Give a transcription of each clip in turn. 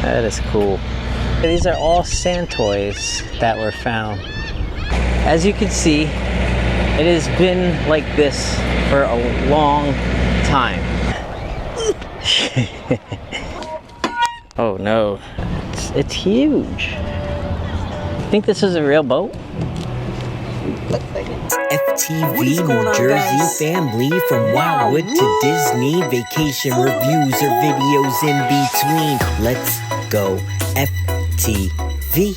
That is cool. These are all sand toys that were found. As you can see, it has been like this for a long time. Oh no, it's huge. I think this is a real boat. Looks like it. FTV New Jersey family, from Wildwood to Disney, vacation reviews or videos in between. Let's go FTV.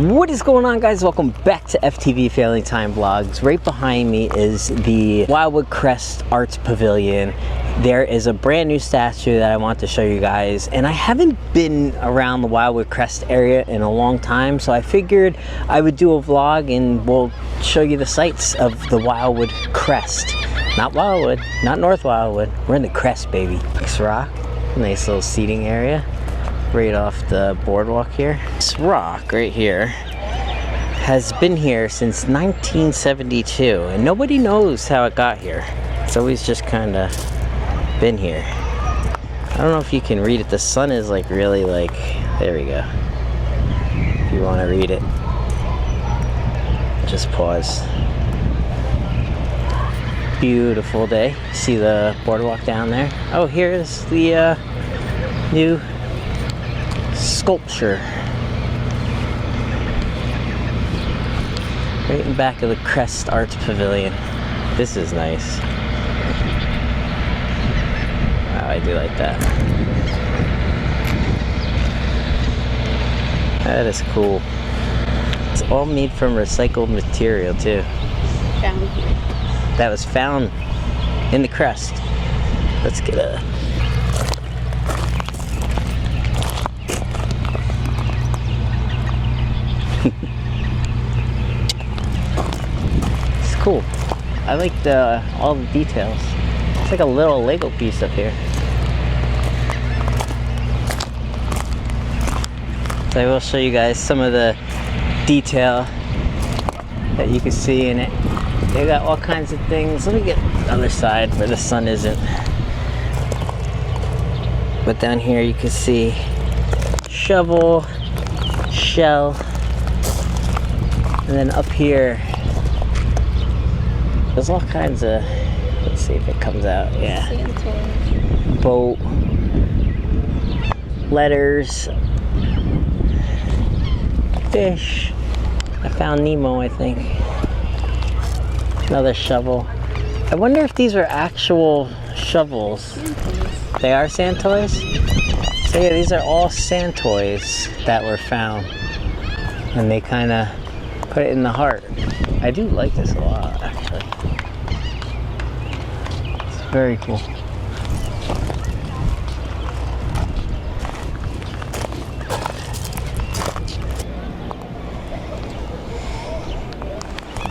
What is going on, guys? Welcome back to FTV Family Time Vlogs. Right behind me is the Wildwood Crest Arts Pavilion. There is a brand new statue that I want to show you guys, and I haven't been around the Wildwood Crest area in a long time, so I figured I would do a vlog and we'll show you the sights of the Wildwood Crest. Not Wildwood, not North Wildwood. We're in the Crest, baby. Nice rock, nice little seating area right off the boardwalk here. This rock right here has been here since 1972, and nobody knows how it got here. It's always just kind of been here. I don't know if you can read it. The sun is like really like, there we go. If you want to read it, just pause. Beautiful day. See the boardwalk down there? Oh, here's the new sculpture right in back of the Crest Arts Pavilion. This is nice. Wow, I do like that. That is cool. It's all made from recycled material too. Found here. That was found in the Crest. Let's get a it's cool. I like all the details. It's like a little Lego piece up here. So I will show you guys some of the detail that you can see in it. They got all kinds of things. Let me get the other side where the sun isn't. But down here you can see shovel, shell, and then up here there's all kinds of, let's see if it comes out. Yeah. Boat, letters, fish. I found Nemo, I think. Another shovel. I wonder if these are actual shovels. They are sand toys? So yeah, these are all sand toys that were found. And they kind of put it in the heart. I do like this a lot, actually. It's very cool.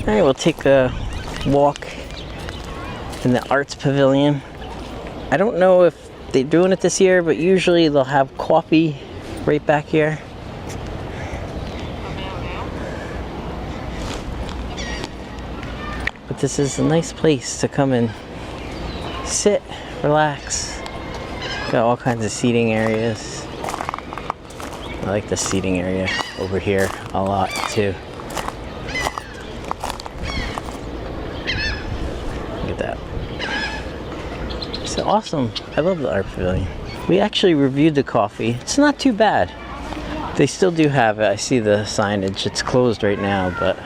Alright, we'll take a walk in the Arts Pavilion. I don't know if they're doing it this year, but usually they'll have coffee right back here. But this is a nice place to come and sit, relax. Got all kinds of seating areas. I like the seating area over here a lot too. Look at that. It's awesome. I love the Art Pavilion. We actually reviewed the coffee. It's not too bad. They still do have it. I see the signage. It's closed right now, but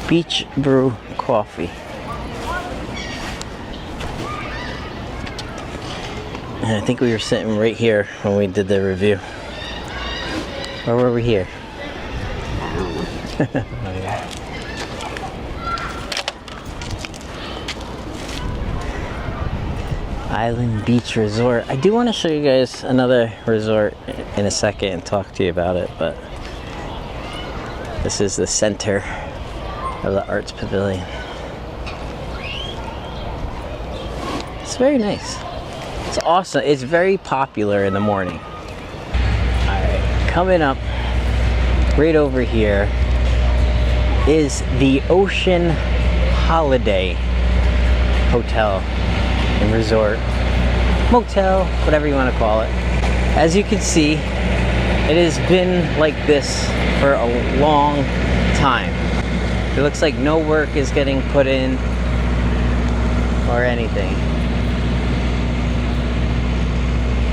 Beach Brew Coffee. And I think we were sitting right here when we did the review. Or were we here? Oh, yeah. Island Beach Resort. I do want to show you guys another resort in a second and talk to you about it, but this is the center of the Arts Pavilion. It's very nice. It's awesome. It's very popular in the morning. Alright, coming up right over here is the Ocean Holiday Hotel and Resort, Motel, whatever you want to call it. As you can see, it has been like this for a long time. It looks like no work is getting put in or anything.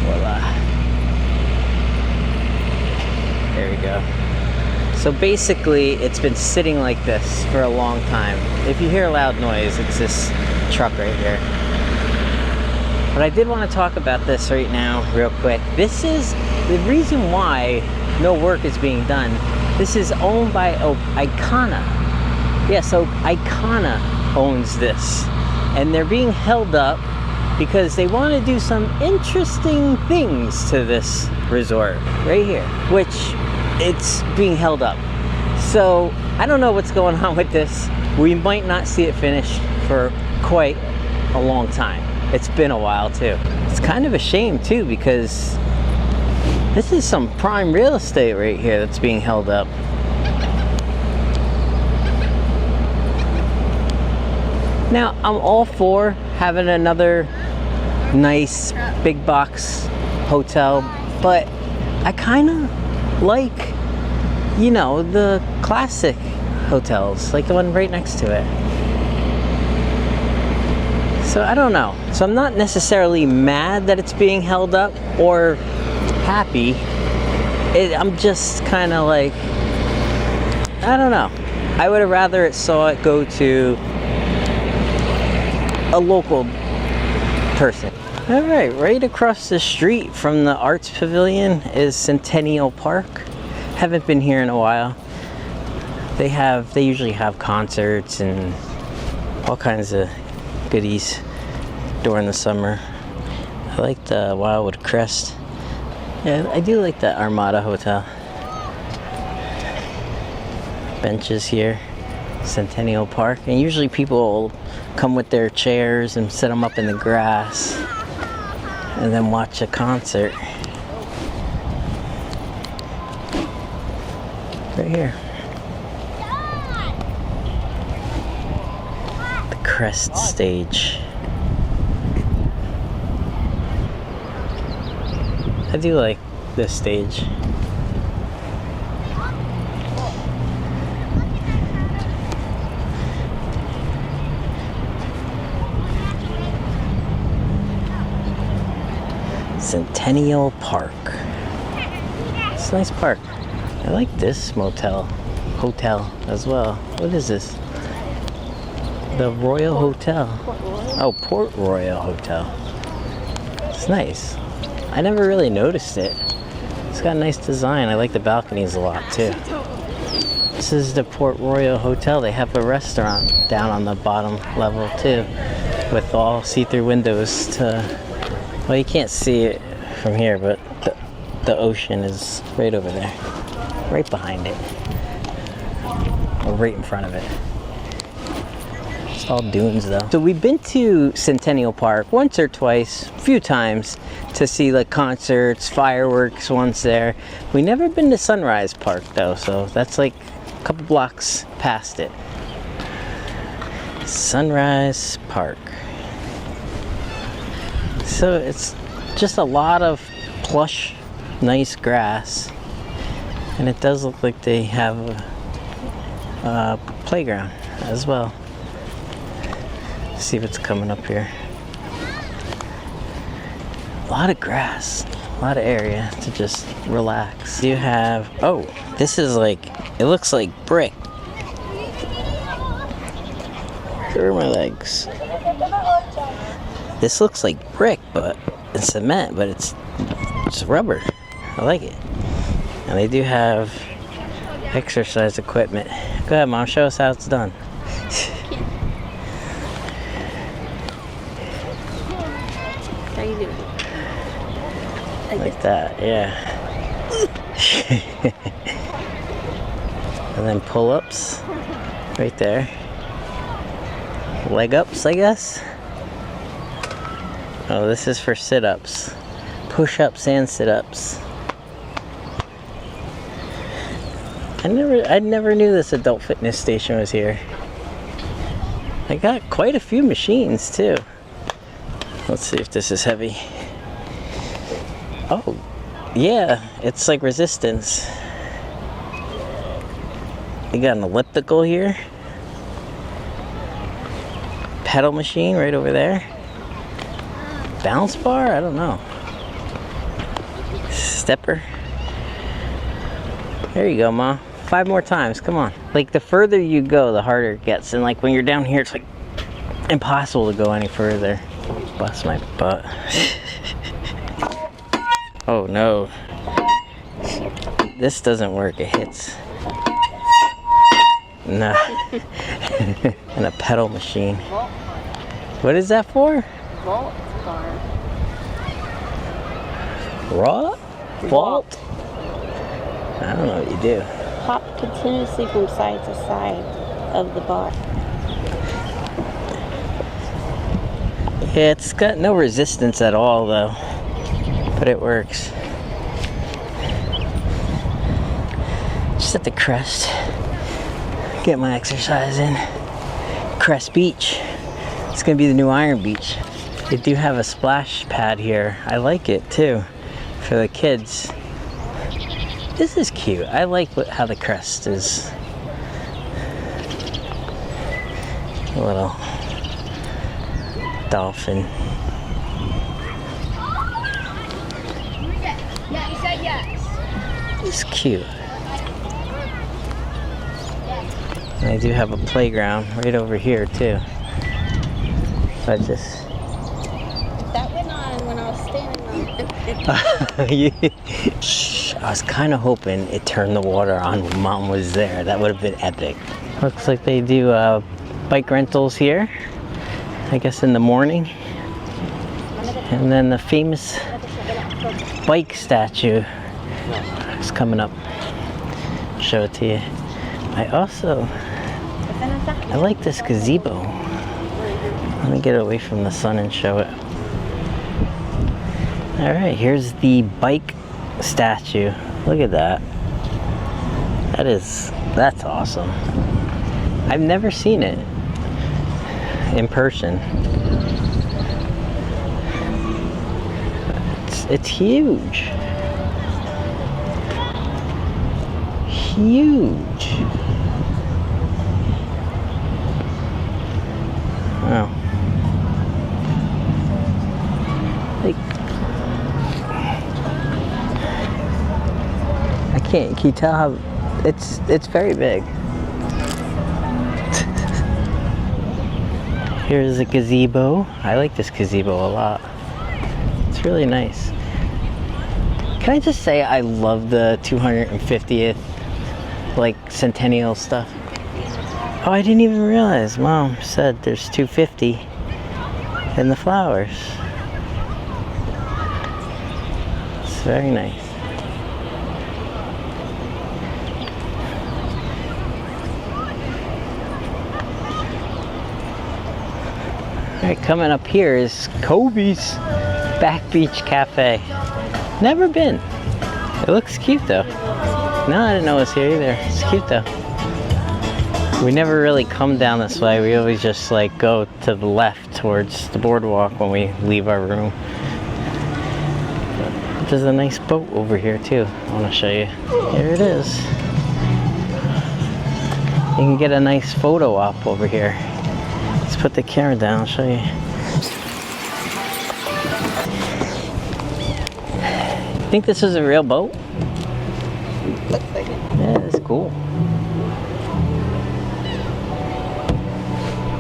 Voila. There we go. So basically, it's been sitting like this for a long time. If you hear a loud noise, it's this truck right here. But I did want to talk about this right now real quick. This is the reason why no work is being done. This is owned by Icona. Yeah, so Icona owns this. And they're being held up because they want to do some interesting things to this resort right here, which it's being held up. So I don't know what's going on with this. We might not see it finished for quite a long time. It's been a while too. It's kind of a shame too, because this is some prime real estate right here that's being held up. Now, I'm all for having another nice big box hotel, but I kind of like, you know, the classic hotels, like the one right next to it. So I don't know. So I'm not necessarily mad that it's being held up or happy. I'm just kind of like, I don't know. I would have rather saw it go to a local person. All right, right across the street from the Arts Pavilion is Centennial Park. Haven't been here in a while. They usually have concerts and all kinds of goodies during the summer. I like the Wildwood Crest. Yeah, I do like the Armada Hotel. Benches here, Centennial Park, and usually people will come with their chairs and set them up in the grass and then watch a concert. Right here. The Crest stage. I do like this stage. Centennial Park. It's a nice park. I like this hotel as well. What is this? The Royal Hotel. Oh, Port Royal Hotel. It's nice. I never really noticed it. It's got a nice design. I like the balconies a lot too. This is the Port Royal Hotel. They have a restaurant down on the bottom level too, with all see-through windows to, well, you can't see it from here, but the ocean is right over there, right behind it, or right in front of it. It's all dunes though. So we've been to Centennial Park once or twice, a few times, to see like concerts, fireworks once there. We never been to Sunrise Park though, so that's like a couple blocks past it. Sunrise Park. So it's just a lot of plush, nice grass, and it does look like they have a playground as well. Let's see what's coming up here. A lot of grass, a lot of area to just relax. You have, oh, this is like, it looks like brick. Where are my legs? This looks like brick, but it's cement, but it's rubber. I like it. And they do have exercise equipment. Go ahead, Mom, show us how it's done. How you doing? Like that, yeah. And then pull-ups right there. Leg ups, I guess. Oh, this is for sit-ups. Push-ups and sit-ups. I never knew this adult fitness station was here. I got quite a few machines too. Let's see if this is heavy. Oh, Yeah, it's like resistance. You got an elliptical here. Pedal machine right over there. Bounce bar? I don't know. Stepper. There you go, Ma. 5 more times, come on. Like the further you go, the harder it gets. And like when you're down here, it's like impossible to go any further. Bust my butt. Oh no. This doesn't work, it hits. No. And a pedal machine. What is that for? Vault bar. What? Vault? I don't know what you do. Hop continuously from side to side of the bar. Yeah, it's got no resistance at all though, but it works. Just at the Crest, get my exercise in. Crest Beach. It's gonna be the new Iron Beach. They do have a splash pad here. I like it too, for the kids. This is cute. I like how the Crest is. A little dolphin. Yeah, you said yes. It's cute. And they do have a playground right over here too. I just That went on when I was standing on it. Shh, I was kind of hoping it turned the water on when Mom was there. That would have been epic. Looks like they do bike rentals here, I guess in the morning. And then the famous bike statue is coming up. Show it to you. I like this gazebo. Let me get away from the sun and show it. All right, here's the bike statue. Look at that. That's awesome. I've never seen it in person. It's huge. Huge. Wow. Like, can you tell how it's very big. Here's a gazebo. I like this gazebo a lot. It's really nice. Can I just say I love the 250th like Centennial stuff. Oh, I didn't even realize Mom said there's 250 in the flowers. It's very nice. Alright, coming up here is Kobe's Back Beach Cafe. Never been. It looks cute though. No, I didn't know it was here either. It's cute though. We never really come down this way. We always just like go to the left towards the boardwalk when we leave our room. But there's a nice boat over here too. I want to show you. Here it is. You can get a nice photo op over here. Let's put the camera down, I'll show you. Think this is a real boat? Looks like it. Yeah, it's cool.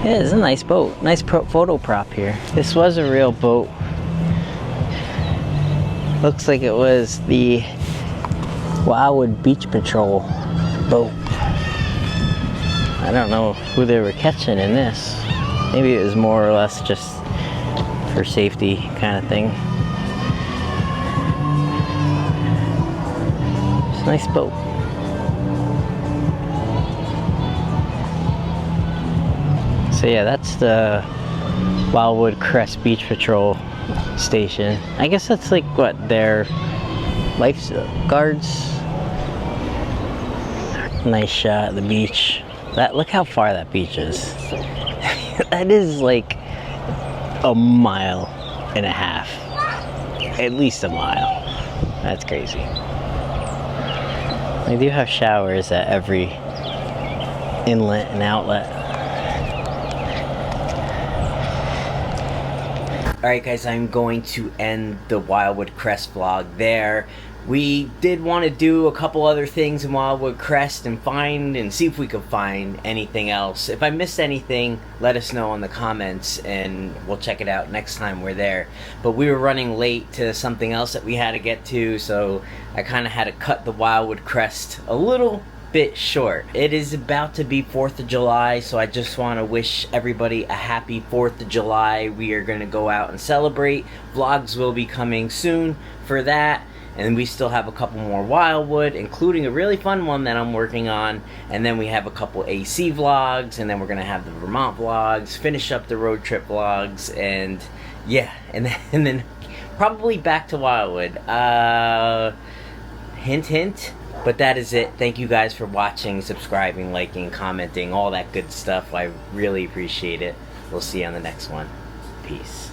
Yeah, it's a nice boat. Nice photo prop here. This was a real boat. Looks like it was the Wildwood Beach Patrol boat. I don't know who they were catching in this. Maybe it was more or less just for safety kind of thing. It's a nice boat. So yeah, that's the Wildwood Crest Beach Patrol station. I guess that's like what, their lifeguards? Nice shot of the beach. Look how far that beach is. That is like a mile and a half. At least a mile. That's crazy. They do have showers at every inlet and outlet. Alright guys, I'm going to end the Wildwood Crest vlog there. We did want to do a couple other things in Wildwood Crest and see if we could find anything else. If I missed anything, let us know in the comments and we'll check it out next time we're there. But we were running late to something else that we had to get to, so I kind of had to cut the Wildwood Crest a little bit short. It is about to be 4th of July, so I just want to wish everybody a happy 4th of July. We are going to go out and celebrate. Vlogs will be coming soon for that. And we still have a couple more Wildwood, including a really fun one that I'm working on. And then we have a couple AC vlogs, and then we're going to have the Vermont vlogs, finish up the road trip vlogs, and yeah, and then probably back to Wildwood. Hint, hint. But that is it. Thank you guys for watching, subscribing, liking, commenting, all that good stuff. I really appreciate it. We'll see you on the next one. Peace.